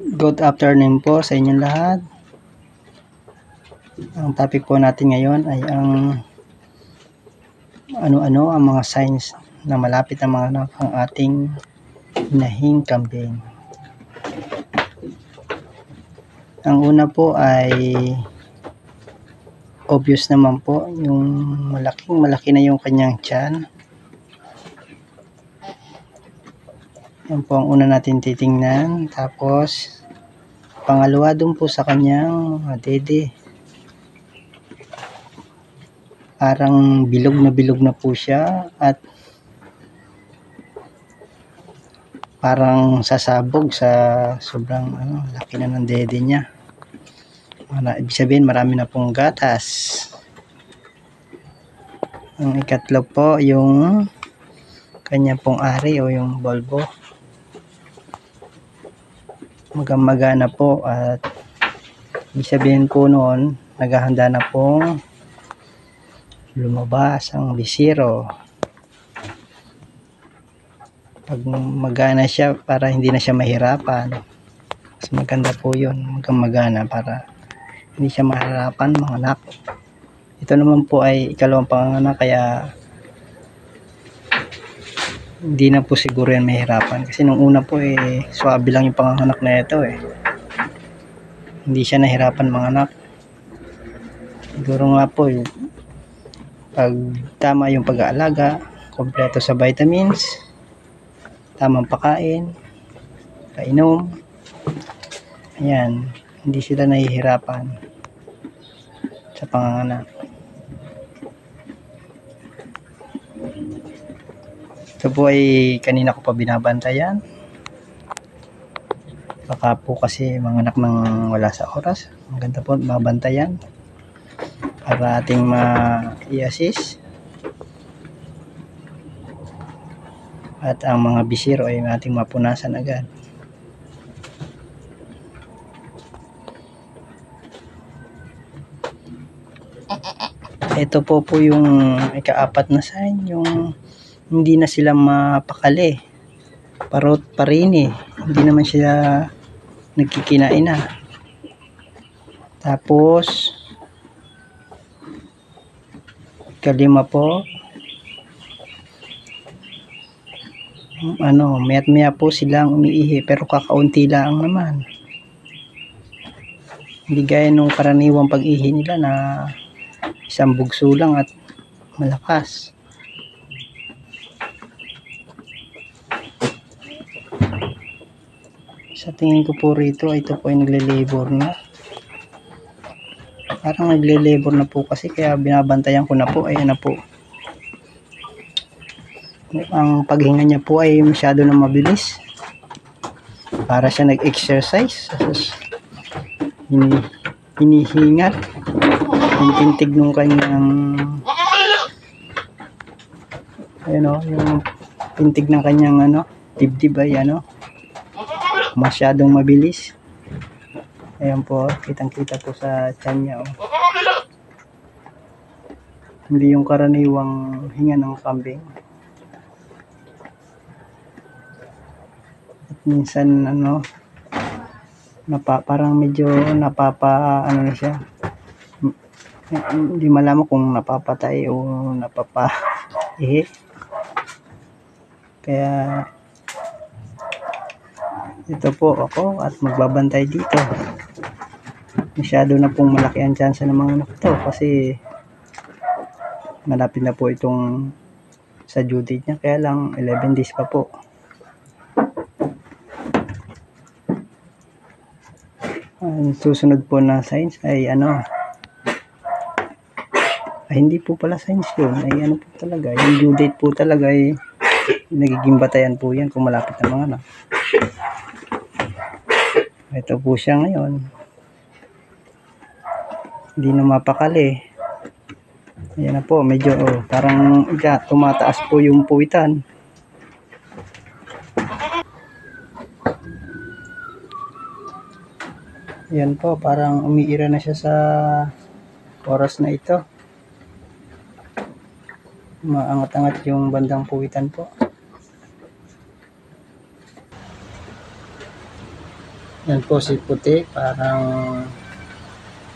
Good afternoon po sa inyong lahat. Ang topic po natin ngayon ay ang ano-ano ang mga signs na malapit na manganak ang ating inahing kambing. Ang una po ay obvious naman po, yung malaki na yung kanyang tiyan. Yan po ang una natin titingnan. Tapos pangalawa dun po sa kanyang dede. Parang bilog na po siya at parang sasabog sa sobrang laki na ng dede niya. Ibig sabihin marami na pong gatas. Ang ikatlo po yung kanya pong ari o yung bulbo. Maga na po at ibig sabihin po noon naghahanda na pong lumabas ang bisiro. Pag magana siya para hindi na siya mahirapan, mas maganda po yun, magana para hindi siya mahirapan manganak. Ito naman po ay ikalawang panganak, kaya hindi na po siguro yan mahirapan kasi nung una po swabe lang yung panganak na ito hindi siya nahirapan manganak. Siguro nga po pag tama yung pag-aalaga, kompleto sa vitamins, tamang pagkain, painom, ayan, hindi sila nahihirapan sa panganganak. Ito po ay kanina ko pa binabantayan. Baka po kasi manganak ng wala sa oras. Maganda po mabantayan para ating ma-i-assist. At ang mga bisiro ay ating mapunasan agad. Ito po yung ikaapat na sign, yung hindi na sila mapakali, parot parini, hindi naman sila nagkikinain na. Tapos kalima po, mayat maya po silang umiihi pero kakaunti lang naman, hindi gaya nung karaniwang pag-ihi nila na isang bugso lang at malakas. Sa tingin ko po rito, ito po ay nagle-labor na. Parang nagle-labor na po kasi, kaya binabantayan ko na po. Ayan na po. Ang paghinga niya po ay masyado na mabilis. Para siya nag-exercise. Hinihingat. Yung tintig nung kanyang yung tintig ng kanyang dibdib ay masyadong mabilis. Ayan po, kitang-kita po sa tiyan niya. Hindi yung karaniwang hinga ng kambing. At minsan parang medyo napapa na siya. Hindi malaman kung napapatay o napapaihi. Kaya ito po ako at magbabantay dito. Masyado na pong malaki ang tsansa ng mga anak ito kasi malapit na po itong sa due date niya, kaya lang 11 days pa po. Ang susunod po na signs ay hindi po pala signs yun, ay po talaga, yung due date po talaga ay nagiging batayan po yan kung malapit na mga anak. Ito po siya ngayon, hindi na mapakali. Ayan na po, medyo parang tumataas po yung puwitan. Ayan po, parang umiira na siya sa oras na ito. Maangat-angat yung bandang puwitan po. Yan po si puti, parang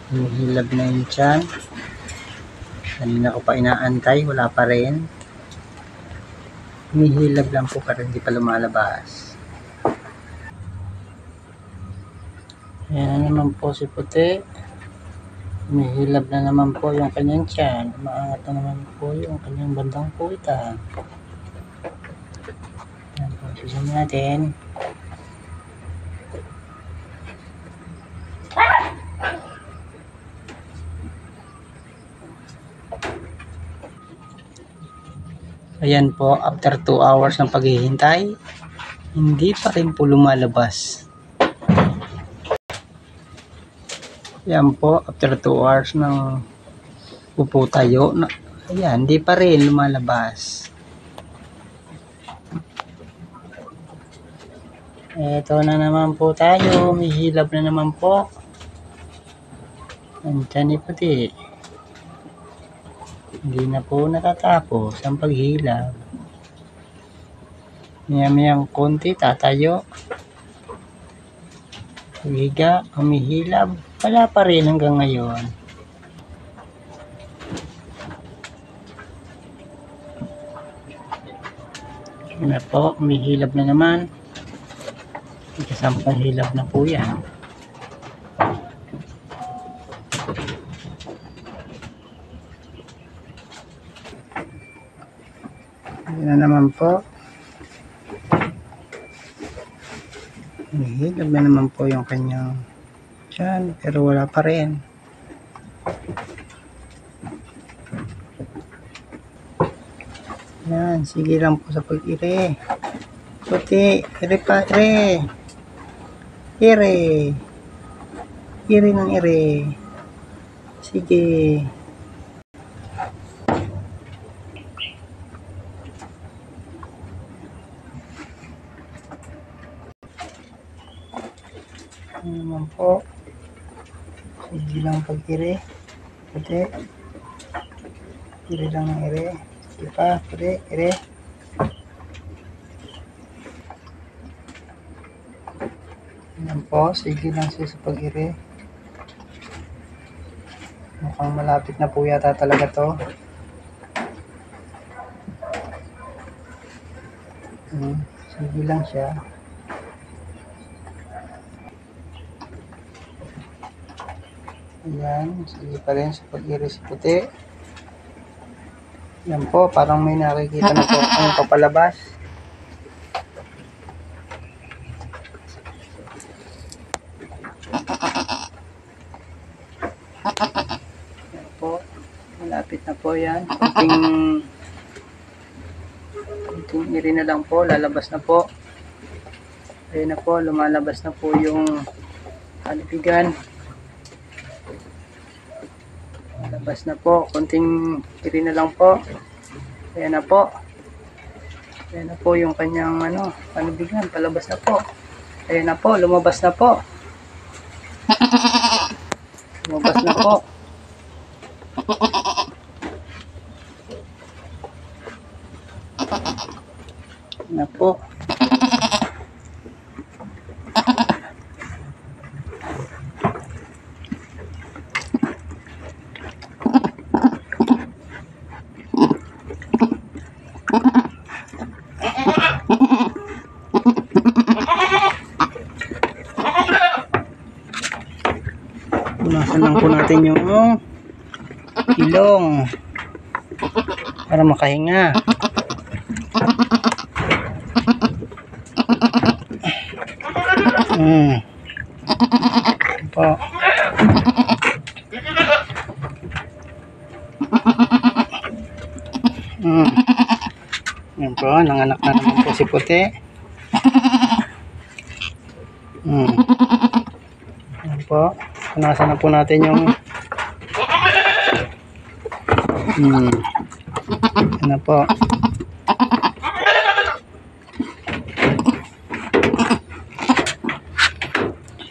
hinihilab na yung tiyan. Kanina ko pa inaantay, wala pa rin. Hinihilab lang po pero hindi pa lumalabas. Ayan naman po si puti. Hinihilab na naman po yung kanyang tiyan. Umaangat na naman po yung kanyang bandang puwitan. Ayan po, susunod natin. Ayan po, after 2 hours ng paghihintay, hindi pa rin po lumalabas. Ayan po, after 2 hours ng upo tayo, ayan, hindi pa rin lumalabas. Eto na naman po tayo, may hilab na naman po. Andiyan ni puti. Hindi na po natatapos ang paghilab. Maya-mayang konti tatayo. Paghiga, humihilab. Wala pa rin hanggang ngayon. Yun na po, humihilab na naman. Ikasampang hilab na po yan. Yun na naman po. Hinihilab na naman po yung kanyang tiyan, pero wala pa rin. Yan, sige lang po sa pag-ire. Puti, ire pa, ire. Ire. Ire ng ire. Sige. Ano naman po. Sige lang pag-ire. Puti. Ire lang ng ire. Sige pa, puti, ire. Yan po, sige lang siya sa pag-ire. Mukhang malapit na po yata talaga to. Sige lang siya. Ayan, sige pa rin sa pag-ire si puti. Yan po, parang may nakikita na po ang papalabas. Yan po, malapit na po yan. Kunting ire na lang po, lalabas na po. Ayan na po, lumalabas na po yung kalipigan. Labas na po, kunting ire na lang po. Ayan na po. Ayan na po yung kanyang kalipigan, palabas na po. Ayan na po, lumabas na po. Lumabas na po. Ayan na po. Punasan lang po natin yung ilong para makahinga. Po. Yan po, nanganak na naman po si puti. Yan po, punasan na po natin yung yan na po.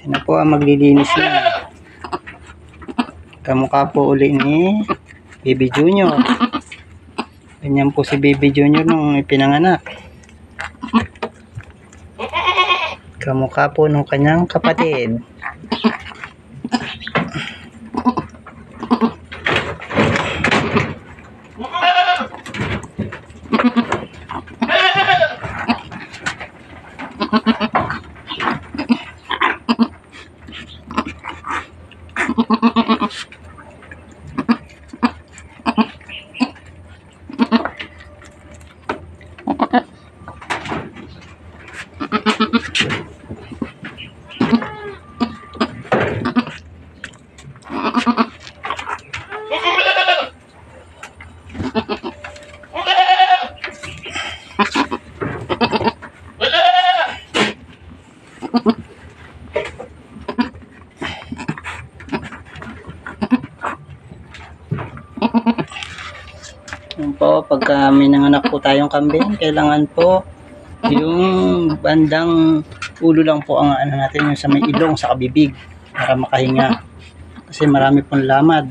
Yan na po ang maglilinis na. Kamukha po uli ni Baby Junior. Ganyan po si Baby Junior nung ipinanganak. Kamukha po ng kanyang kapatid. Yun po, pagka may nanganak po tayong kambing, kailangan po yung bandang ulo lang po ang ano natin, yung sa may ilong, sa kabibig, para makahinga. Kasi marami pong lamad.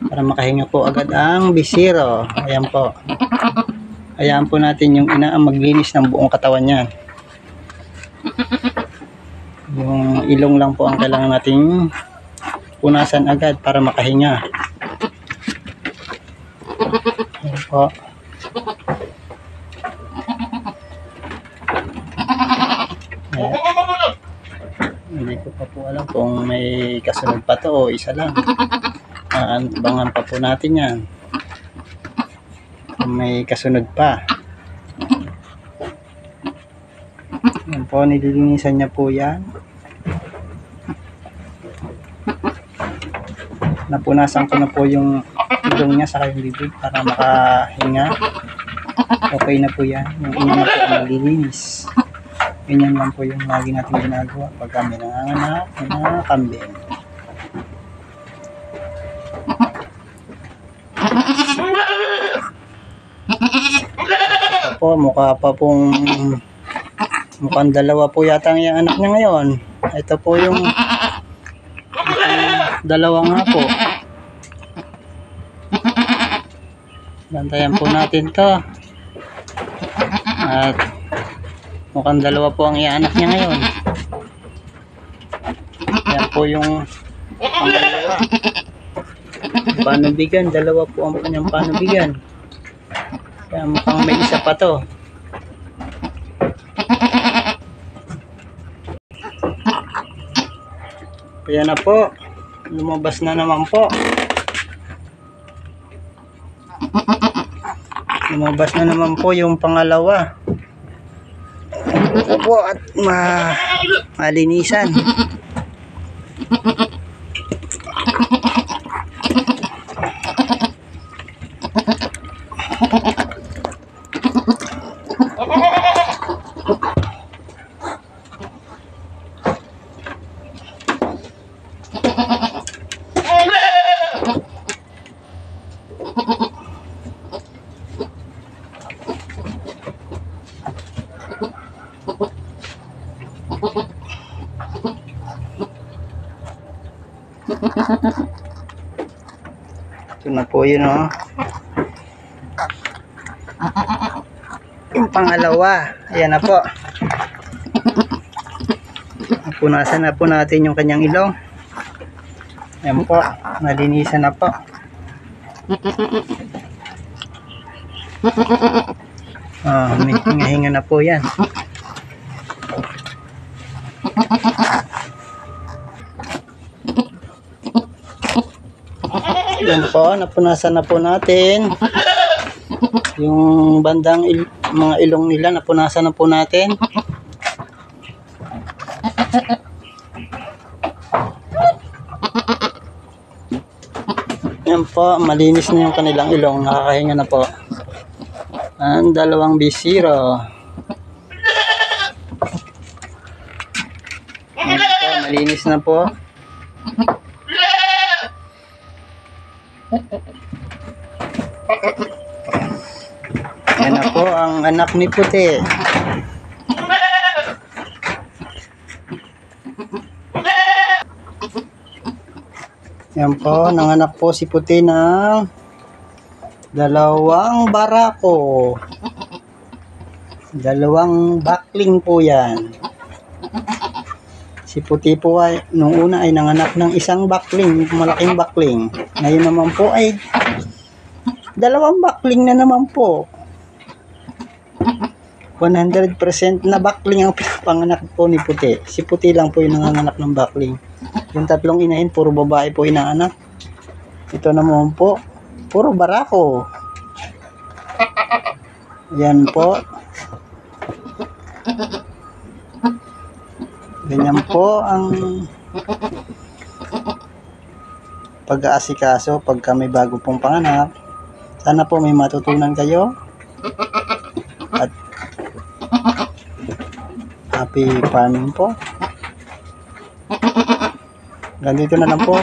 Para makahinga po agad ang bisiro. Ayan po. Ayan po natin yung ina ang maglinis ng buong katawan niya. Yung ilong lang po ang kailangan nating punasan agad para makahinga. Ayan po. Ayan. Hindi ko pa po alam kung may kasunod pa to o isa lang. Abangan pa po natin yan. Kung may kasunod pa. Ayan po, nililinisan niya po yan. Napunasan ko na po yung ilong niya sa yung bibig para makahinga. Okay na po yan. Yung ina na po ang nalilinis. Ganyan lang po yung lagi natin ginagawa pag kami nanganganak na kambing. Ito po, mukha pa pong mukhang dalawa po yata ang anak niya ngayon. Ito po yung dalawa nga po. Bantayan po natin to. At mukhang dalawa po ang ianak niya ngayon. Yan po yung pangalawa. Panubigan, dalawa po ang kanyang panubigan. Kaya mukhang may isa pa to. Kaya na po, lumabas na naman po. Lumabas na naman po yung pangalawa. Ito po at malinisan. Ito na po yun, oh. Yung pangalawa. Ayan na po. Punasan na po natin yung kanyang ilong. Ayan po. Nalinisan na po. May hinga-hinga na po yan. Yan po, napunasan na po natin yung bandang mga ilong nila, napunasan na po natin. Yan po, malinis na yung kanilang ilong, nakakahinga na po ang dalawang bisiro. Yan po, malinis na po. Yan na po ang anak ni Puti. Yan po, nanganak po si Puti ng dalawang barako. Dalawang bakling po yan. Si Puti po ay, nung una ay nanganak ng isang bakling, malaking bakling. Ngayon naman po ay, dalawang bakling na naman po. 100% na bakling ang pinapanganak po ni Puti. Si Puti lang po yung nanganganak ng bakling. Yung tatlong inahin, puro babae po inaanak. Ito naman po, puro barako. Yan po. Ganyan po ang pag-aasikaso pagka may bago pong panganak. Sana po may matutunan kayo. At happy farming po. Ganito na lang po.